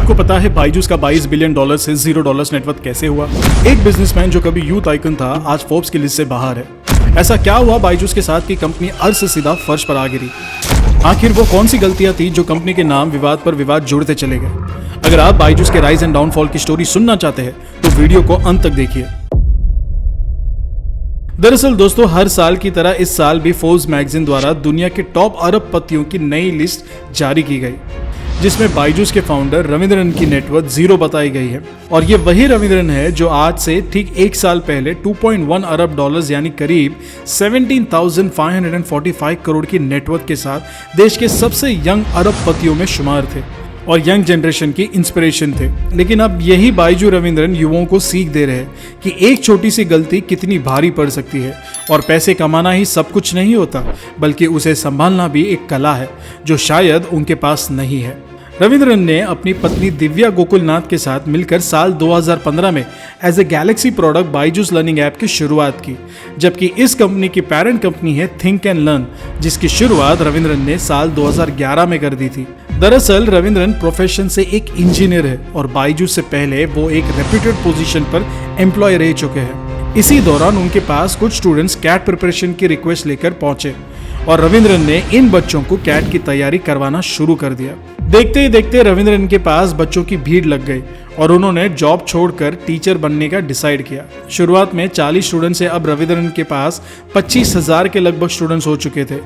आपको पता है बायजूस का $22 बिलियन से $0 नेटवर्थ कैसे हुआ? एक बिजनेसमैन जो कभी यूथ आइकन था आज फोर्ब्स की लिस्ट से बाहर है। ऐसा क्या हुआ बायजूस के साथ कि कंपनी अर्श से सीधा फर्श पर आ गिरी? आखिर वो कौन सी गलतियां थी जो कंपनी के नाम विवाद पर विवाद जोड़ते चले गए? अगर आप बायजूस के राइज एंड डाउनफॉल की स्टोरी सुनना चाहते हैं तो वीडियो को अंत तक देखिए। दरअसल दोस्तों, हर साल की तरह इस साल भी फोर्ब्स मैगजीन द्वारा दुनिया के टॉप अरबपतियों की नई लिस्ट जारी की गई, जिसमें बायजूस के फाउंडर रविंद्रन की नेटवर्थ 0 बताई गई है। और ये वही रविंद्रन है जो आज से ठीक एक साल पहले $2.1 अरब यानी करीब 17,545 करोड़ की नेटवर्थ के साथ देश के सबसे यंग अरबपतियों में शुमार थे और यंग जनरेशन की इंस्पिरेशन थे। लेकिन अब यही बायजू रविंद्रन युवाओं को सीख दे रहे हैं कि एक छोटी सी गलती कितनी भारी पड़ सकती है और पैसे कमाना ही सब कुछ नहीं होता, बल्कि उसे संभालना भी एक कला है जो शायद उनके पास नहीं है। रविंद्रन ने अपनी पत्नी दिव्या गोकुलनाथ के साथ मिलकर साल 2015 में as a galaxy product Byju's learning app की शुरुआत की, जबकि इस कंपनी की पेरेंट कंपनी है थिंक एंड लर्न, जिसकी शुरुआत रविंद्रन ने साल 2011 में कर दी थी। दरअसल रविंद्रन प्रोफेशन से एक इंजीनियर है और बायजूस से पहले वो एक रेप्यूटेड पोजीशन पर एम्प्लॉय रह चुके हैं। इसी दौरान उनके पास कुछ स्टूडेंट्स कैट प्रिपरेशन की रिक्वेस्ट लेकर पहुंचे और रविंद्रन ने इन बच्चों को कैट की तैयारी करवाना शुरू कर दिया। देखते ही देखते रविंद्रन के पास बच्चों की भीड़ लग गई और उन्होंने जॉब छोड़कर टीचर बनने का डिसाइड किया। शुरुआत में 40 स्टूडेंट्स से अब रविंद्रन के पास 25,000 के लगभग स्टूडेंट्स हो चुके थे।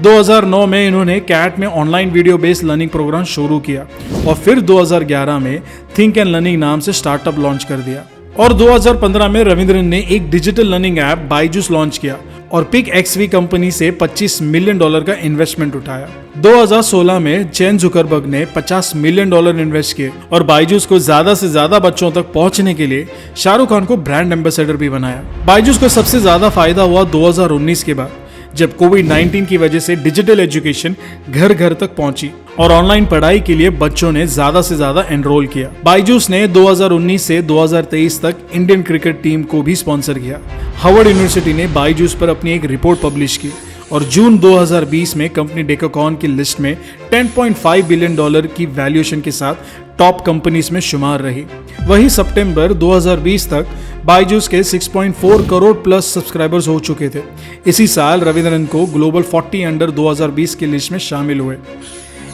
2009 में इन्होंने कैट में online video based learning program शुरू किया और फिर 2011 में थिंक एंड लर्निंग नाम से स्टार्टअप लॉन्च कर दिया। और 2015 में रविंद्रन ने एक digital learning app Byju's launch किया और पिक एक्सवी कंपनी से $25 मिलियन का इन्वेस्टमेंट उठाया। 2016 में चेन जुकरबर्ग ने $50 मिलियन इन्वेस्ट किए और बायजूस को ज्यादा से ज्यादा बच्चों तक पहुंचने के लिए शाहरुख खान को ब्रांड एम्बेसडर भी बनाया। बायजूस को सबसे ज्यादा फायदा हुआ 2019 के बाद, जब कोविड-19 की वजह से डिजिटल एजुकेशन घर घर तक पहुंची और ऑनलाइन पढ़ाई के लिए बच्चों ने ज्यादा से ज्यादा एनरोल किया। बायजूस ने 2019 से 2023 तक इंडियन क्रिकेट टीम को भी स्पॉन्सर किया। हार्वर्ड यूनिवर्सिटी ने बायजूस पर अपनी एक रिपोर्ट पब्लिश की और जून 2020 में कंपनी डेकाकॉन की लिस्ट में $10.5 बिलियन की वैल्यूएशन के साथ टॉप कंपनीज में शुमार रही। वही सितंबर 2020 तक बायजूस के 6.4 करोड़ प्लस सब्सक्राइबर्स हो चुके थे। इसी साल रविंद्रन को ग्लोबल 40 अंडर 2020 की लिस्ट में शामिल हुए।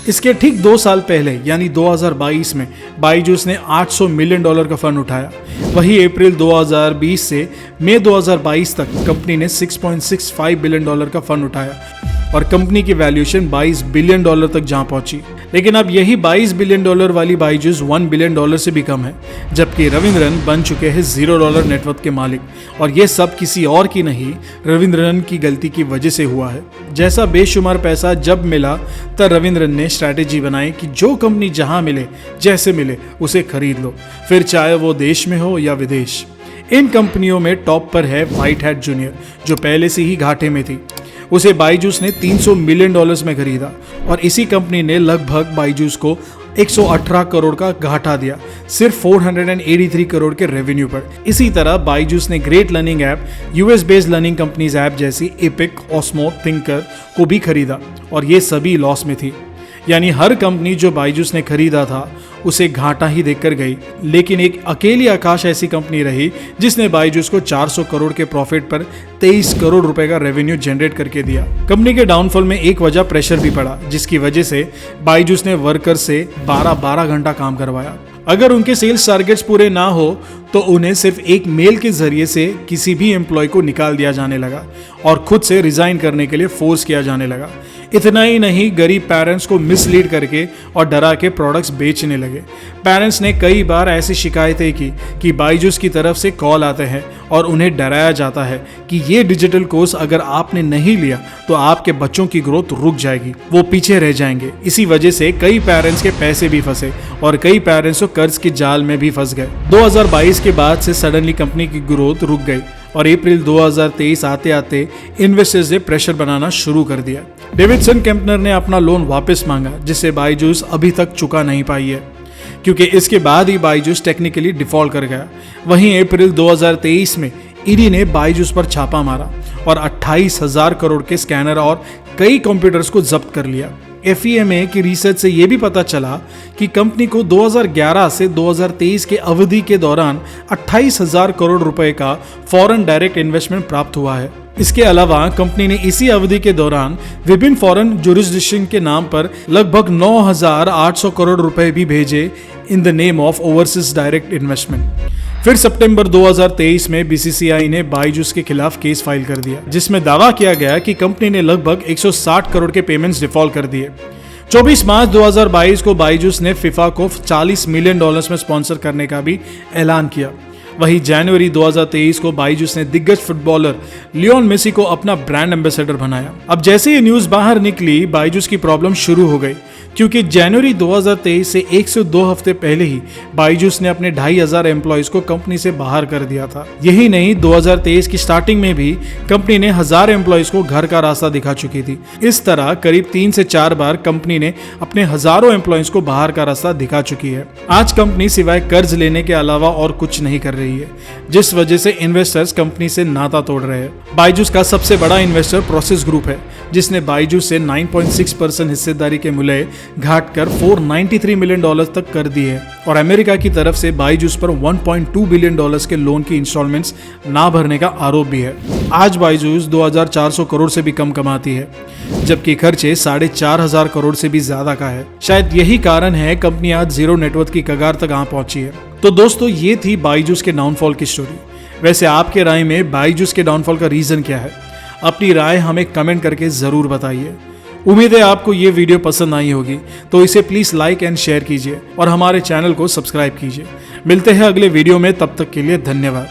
इसके ठीक 2 साल पहले यानी 2022 में बायजूस ने $800 मिलियन का फंड उठाया। वही अप्रैल 2020 से मई 2022 तक कंपनी ने $6.65 बिलियन का फंड उठाया और कंपनी की वैल्यूएशन $22 बिलियन तक जहां पहुंची। लेकिन अब यही $22 बिलियन वाली बायजूस $1 बिलियन से भी कम है, जबकि रविंद्रन बन चुके हैं $0 नेटवर्थ के मालिक। और ये सब किसी और की नहीं, रविंद्रन की गलती की वजह से हुआ है। जैसा बेशुमार पैसा जब मिला तब रविंद्रन ने स्ट्रैटेजी बनाई कि जो कंपनी जहां मिले जैसे मिले उसे खरीद लो, फिर चाहे वो देश में हो या विदेश। इन कंपनियों में टॉप पर है व्हाइट हैट जूनियर, जो पहले से ही घाटे में थी। उसे बायजूस ने $300 मिलियन में खरीदा और इसी कंपनी ने लगभग बायजूस को 118 करोड़ का घाटा दिया, सिर्फ 483 करोड़ के रेवेन्यू पर। इसी तरह बायजूस ने great learning app, US based learning companies app जैसी एपिक, ऑस्मो, थिंकर को भी खरीदा और ये सभी लॉस में थी। यानी हर कंपनी जो बायजूस ने खरीदा था उसे घाटा ही देकर गई। लेकिन एक अकेली आकाश ऐसी कंपनी रही जिसने बायजूस को 400 करोड़ के प्रॉफिट पर 23 करोड़ रुपए का रेवेन्यू जनरेट करके दिया। कंपनी के डाउनफॉल में एक वजह प्रेशर भी पड़ा, जिसकी वजह से बायजूस ने वर्कर से 12 घंटा काम करवाया। अगर उनके सेल्स टारगेट्स पूरे ना हो तो उन्हें सिर्फ एक मेल के जरिए से किसी भी एम्प्लॉय को निकाल दिया जाने लगा और खुद से रिजाइन करने के लिए फोर्स किया जाने लगा। इतना ही नहीं, गरीब पेरेंट्स को मिसलीड करके और डरा के प्रोडक्ट्स बेचने लगे। पेरेंट्स ने कई बार ऐसी शिकायतें की कि बायजूस की तरफ से कॉल आते हैं और उन्हें डराया जाता है कि ये डिजिटल कोर्स अगर आपने नहीं लिया तो आपके बच्चों की ग्रोथ रुक जाएगी, वो पीछे रह जाएंगे। इसी वजह से कई पेरेंट्स के पैसे भी फंसे और कई पेरेंट्स तो कर्ज के जाल में भी फंस गए। 2022 के बाद से सडनली कंपनी की ग्रोथ रुक गई और अप्रैल 2023 आते आते इन्वेस्टर्स ने प्रेशर बनाना शुरू कर दिया। डेविडसन कैंपनर ने अपना लोन वापस मांगा, जिसे बायजूस अभी तक चुका नहीं पाई है, क्योंकि इसके बाद ही बायजूस टेक्निकली डिफॉल्ट कर गया। वहीं अप्रैल 2023 में ईडी ने बायजूस पर छापा मारा और 28,000 करोड़ के स्कैनर और कई कंप्यूटर्स को जब्त कर लिया। FEMA की रिसर्च से यह भी पता चला कि कंपनी को 2011 से 2023 के अवधि के दौरान 28,000 करोड़ रुपए का फॉरेन डायरेक्ट इन्वेस्टमेंट प्राप्त हुआ है। इसके अलावा कंपनी ने इसी अवधि के दौरान विभिन्न फॉरेन जुरिस्डिक्शन के नाम पर लगभग 9,800 करोड़ रुपए भी भेजे in the name of overseas direct investment. फिर सितंबर 2023 में BCCI ने बायजूस के खिलाफ केस फाइल कर दिया, जिसमें दावा किया गया कि कंपनी ने लगभग 160 करोड़ के पेमेंट्स डिफॉल्ट कर दिए। 24 मार्च 2022 को बायजूस ने FIFA को $40 मिलियन में स्पॉन्सर करने का भी ऐलान किया। वहीं जनवरी 2023 को बायजूस ने दिग्गज फुटबॉलर लियोन मेसी को अपना ब्रांड एम्बेसडर बनाया। अब जैसे ये न्यूज बाहर निकली, बायजूस की प्रॉब्लम शुरू हो गई, क्योंकि जनवरी 2023 से 1 से 2 हफ्ते पहले ही बायजूस ने अपने 2,500 एम्प्लॉयज को कंपनी से बाहर कर दिया था। यही नहीं, 2023 की स्टार्टिंग में भी कंपनी ने 1,000 एम्प्लॉयज को घर का रास्ता दिखा चुकी थी। इस तरह करीब 3 से 4 बार कंपनी ने अपने हजारों एम्प्लॉयज को बाहर का रास्ता दिखा चुकी है। आज कंपनी सिवाय कर्ज लेने के अलावा और कुछ नहीं कर रही है, जिस वजह से इन्वेस्टर्स कंपनी से नाता तोड़ रहे हैं। बायजूस का सबसे बड़ा इन्वेस्टर प्रोसेस ग्रुप है, जिसने बायजूस से 9.6% हिस्सेदारी के मूल्य घाट कर $493 मिलियन तक कर दिए है और अमेरिका की तरफ से बायजूस पर $1.2 बिलियन के लोन की इंस्टॉलमेंट्स ना भरने का आरोप भी है। आज बायजूस 2,400 करोड़ से भी कम कमाती है, जबकि खर्चे 4,500 करोड़ से भी ज्यादा का है। शायद यही कारण है कंपनी आज जीरो नेटवर्थ की कगार तक आ पहुंची है। तो दोस्तों, ये थी बायजूस के डाउनफॉल की स्टोरी। वैसे आपके राय में बायजूस के डाउनफॉल का रीजन क्या है? अपनी राय हमें कमेंट करके जरूर बताइए। उम्मीद है आपको ये वीडियो पसंद आई होगी, तो इसे प्लीज लाइक एंड शेयर कीजिए और हमारे चैनल को सब्सक्राइब कीजिए। मिलते हैं अगले वीडियो में, तब तक के लिए धन्यवाद।